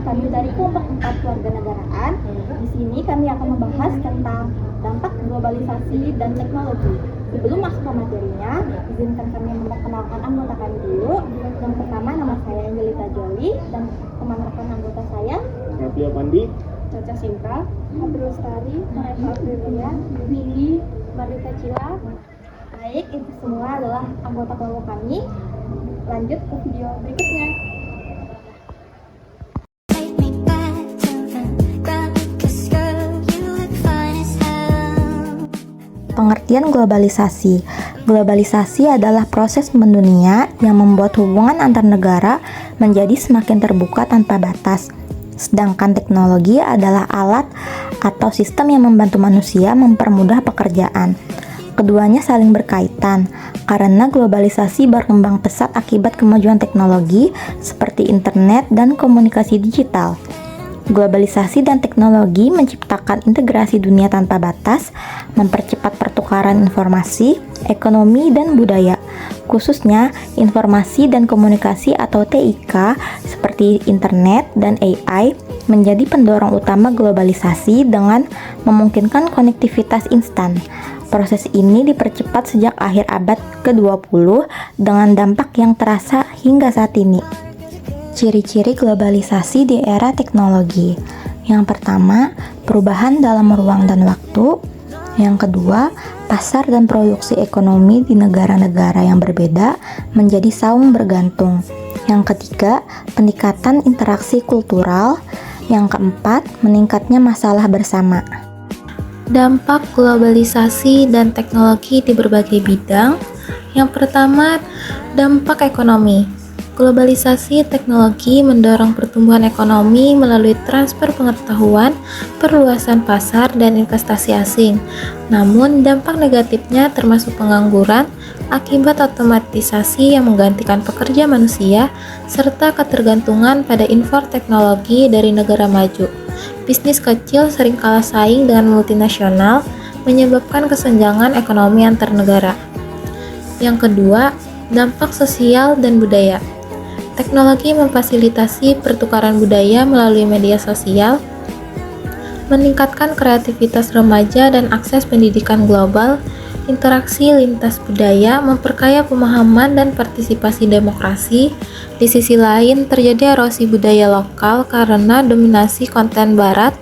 kami dari kelompok 4 kewarganegaraan. Di sini kami akan membahas tentang dampak globalisasi dan teknologi. Sebelum masuk ke materinya, izinkan kami memperkenalkan anggota kami dulu. Yang pertama, nama saya Angelita Joli dan teman rekan anggota saya Rapia Pandi, Caca Sinta, Abdul Lestari, Mareva Aprilia, Billy, Marita Cila. Baik, itu semua adalah anggota kelompok kami. Lanjut ke video berikutnya. Pengertian globalisasi. Globalisasi adalah proses mendunia yang membuat hubungan antar negara menjadi semakin terbuka tanpa batas. Sedangkan teknologi adalah alat atau sistem yang membantu manusia mempermudah pekerjaan. Keduanya saling berkaitan karena globalisasi berkembang pesat akibat kemajuan teknologi seperti internet dan komunikasi digital. Globalisasi dan teknologi menciptakan integrasi dunia tanpa batas, mempercepat pertukaran informasi, ekonomi, dan budaya, khususnya informasi dan komunikasi atau TIK seperti internet dan AI menjadi pendorong utama globalisasi dengan memungkinkan konektivitas instan. Proses ini dipercepat sejak akhir abad ke-20 dengan dampak yang terasa hingga saat ini. Ciri-ciri globalisasi di era teknologi. Yang pertama, perubahan dalam ruang dan waktu. Yang kedua, pasar dan produksi ekonomi di negara-negara yang berbeda menjadi saling bergantung. Yang ketiga, peningkatan interaksi kultural. Yang keempat, meningkatnya masalah bersama. Dampak globalisasi dan teknologi di berbagai bidang. Yang pertama, dampak ekonomi. Globalisasi teknologi mendorong pertumbuhan ekonomi melalui transfer pengetahuan, perluasan pasar, dan investasi asing. Namun, dampak negatifnya termasuk pengangguran akibat otomatisasi yang menggantikan pekerja manusia, serta ketergantungan pada impor teknologi dari negara maju. Bisnis kecil sering kalah saing dengan multinasional, menyebabkan kesenjangan ekonomi antar negara. Yang kedua, dampak sosial dan budaya. Teknologi memfasilitasi pertukaran budaya melalui media sosial, meningkatkan kreativitas remaja dan akses pendidikan global. Interaksi lintas budaya memperkaya pemahaman dan partisipasi demokrasi. Di sisi lain, terjadi erosi budaya lokal karena dominasi konten barat,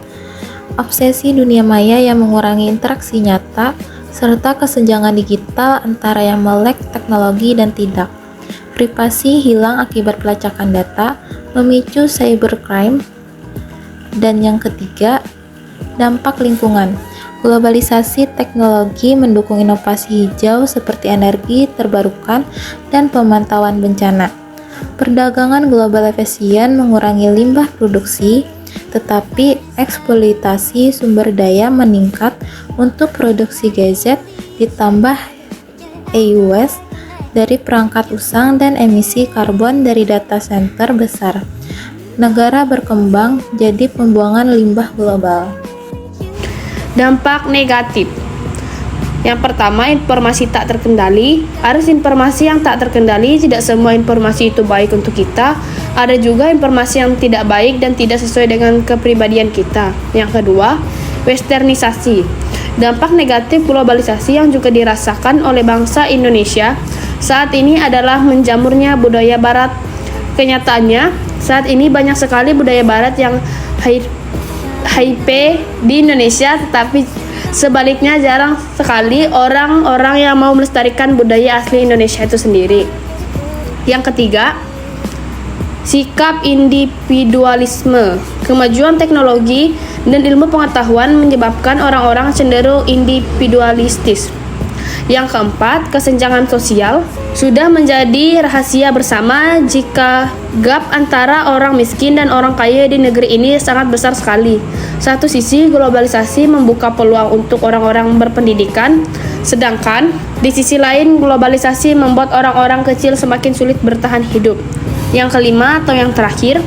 obsesi dunia maya yang mengurangi interaksi nyata, serta kesenjangan digital antara yang melek teknologi dan tidak. Privasi hilang akibat pelacakan data, memicu cybercrime. Dan yang ketiga, dampak lingkungan. Globalisasi teknologi mendukung inovasi hijau seperti energi terbarukan dan pemantauan bencana. Perdagangan global efisien mengurangi limbah produksi, tetapi eksploitasi sumber daya meningkat untuk produksi gadget, ditambah EUS dari perangkat usang dan emisi karbon dari data center besar. Negara berkembang jadi pembuangan limbah global. Dampak negatif. Yang pertama, informasi tak terkendali. Arus informasi yang tak terkendali, tidak semua informasi itu baik untuk kita. Ada juga informasi yang tidak baik dan tidak sesuai dengan kepribadian kita. Yang kedua, westernisasi. Dampak negatif globalisasi yang juga dirasakan oleh bangsa Indonesia saat ini adalah menjamurnya budaya barat. Kenyataannya, saat ini banyak sekali budaya barat yang hype di Indonesia, tetapi sebaliknya jarang sekali orang-orang yang mau melestarikan budaya asli Indonesia itu sendiri. Yang ketiga, sikap individualisme. Kemajuan teknologi dan ilmu pengetahuan menyebabkan orang-orang cenderung individualistis. Yang keempat, kesenjangan sosial. Sudah menjadi rahasia bersama jika gap antara orang miskin dan orang kaya di negeri ini sangat besar sekali. Satu sisi, globalisasi membuka peluang untuk orang-orang berpendidikan, sedangkan di sisi lain, globalisasi membuat orang-orang kecil semakin sulit bertahan hidup. Yang kelima atau yang terakhir,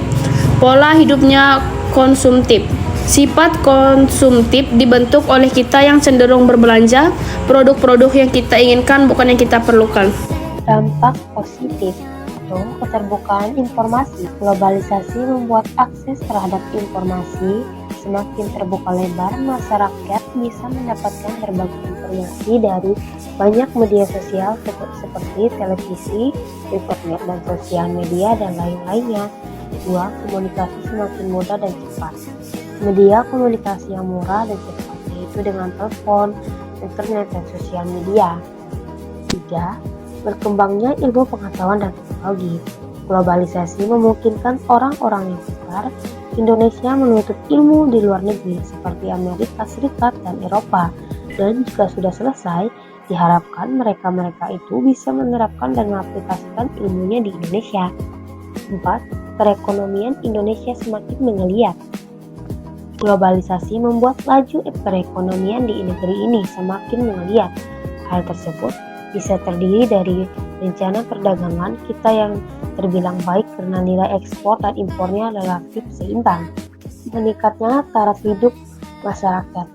pola hidupnya konsumtif. Sifat konsumtif dibentuk oleh kita yang cenderung berbelanja produk-produk yang kita inginkan, bukan yang kita perlukan. Dampak positif. Satu, keterbukaan informasi. Globalisasi membuat akses terhadap informasi semakin terbuka lebar. Masyarakat bisa mendapatkan berbagai informasi dari banyak media sosial seperti televisi, internet dan sosial media dan lain-lainnya. Dua, komunikasi semakin mudah dan cepat. Media komunikasi yang murah dan cepat yaitu dengan telepon, internet dan sosial media. Tiga, berkembangnya ilmu pengetahuan dan teknologi. Globalisasi memungkinkan orang-orang yang pintar Indonesia menuntut ilmu di luar negeri seperti Amerika Serikat dan Eropa, dan jika sudah selesai, diharapkan mereka-mereka itu bisa menerapkan dan mengaplikasikan ilmunya di Indonesia. 4. Perekonomian Indonesia semakin menggeliat. Globalisasi membuat laju perekonomian di negeri ini semakin menggeliat. Hal tersebut bisa terdiri dari rencana perdagangan kita yang terbilang baik karena nilai ekspor dan impornya relatif seimbang. Meningkatnya taraf hidup masyarakat.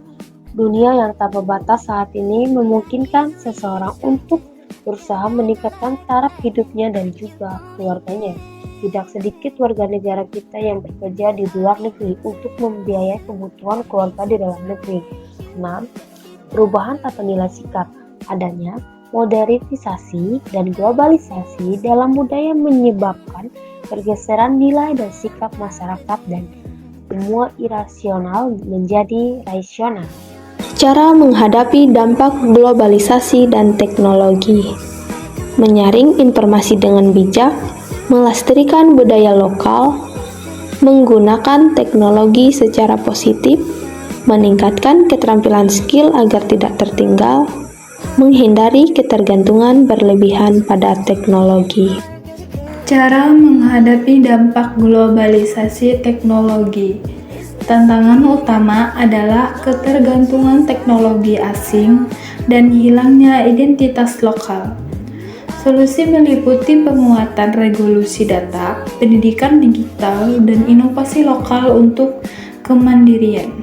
Dunia yang tak berbatas saat ini memungkinkan seseorang untuk berusaha meningkatkan taraf hidupnya dan juga keluarganya. Tidak sedikit warga negara kita yang bekerja di luar negeri untuk membiayai kebutuhan keluarga di dalam negeri. 6. Perubahan tata nilai sikap. Adanya modernisasi dan globalisasi dalam budaya menyebabkan pergeseran nilai dan sikap masyarakat dan semua irasional menjadi rasional. Cara menghadapi dampak globalisasi dan teknologi. Menyaring informasi dengan bijak, melestarikan budaya lokal, menggunakan teknologi secara positif, meningkatkan keterampilan skill agar tidak tertinggal, menghindari ketergantungan berlebihan pada teknologi. Cara menghadapi dampak globalisasi teknologi. Tantangan utama adalah ketergantungan teknologi asing dan hilangnya identitas lokal. Solusi meliputi penguatan regulasi data, pendidikan digital, dan inovasi lokal untuk kemandirian.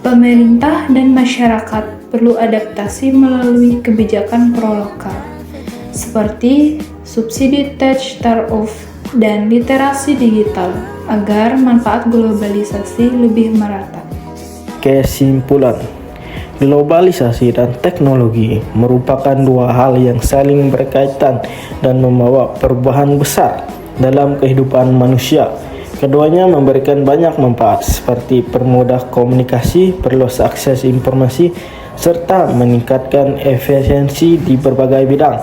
Pemerintah dan masyarakat perlu adaptasi melalui kebijakan pro-lokal, seperti subsidi tax tariff dan literasi digital, agar manfaat globalisasi lebih merata. Kesimpulan, globalisasi dan teknologi merupakan dua hal yang saling berkaitan dan membawa perubahan besar dalam kehidupan manusia. Keduanya memberikan banyak manfaat seperti permudah komunikasi, perluas akses informasi, serta meningkatkan efisiensi di berbagai bidang.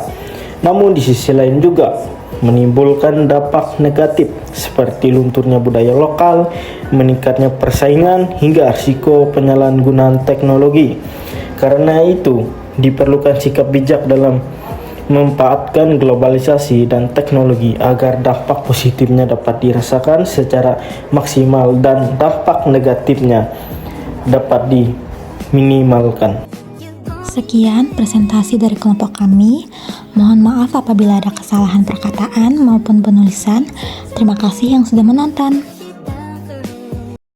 Namun di sisi lain juga menimbulkan dampak negatif seperti lunturnya budaya lokal, meningkatnya persaingan, hingga risiko penyalahgunaan teknologi. Karena itu, diperlukan sikap bijak dalam memanfaatkan globalisasi dan teknologi agar dampak positifnya dapat dirasakan secara maksimal dan dampak negatifnya dapat diminimalkan. Sekian presentasi dari kelompok kami. Mohon maaf apabila ada kesalahan perkataan maupun penulisan. Terima kasih yang sudah menonton.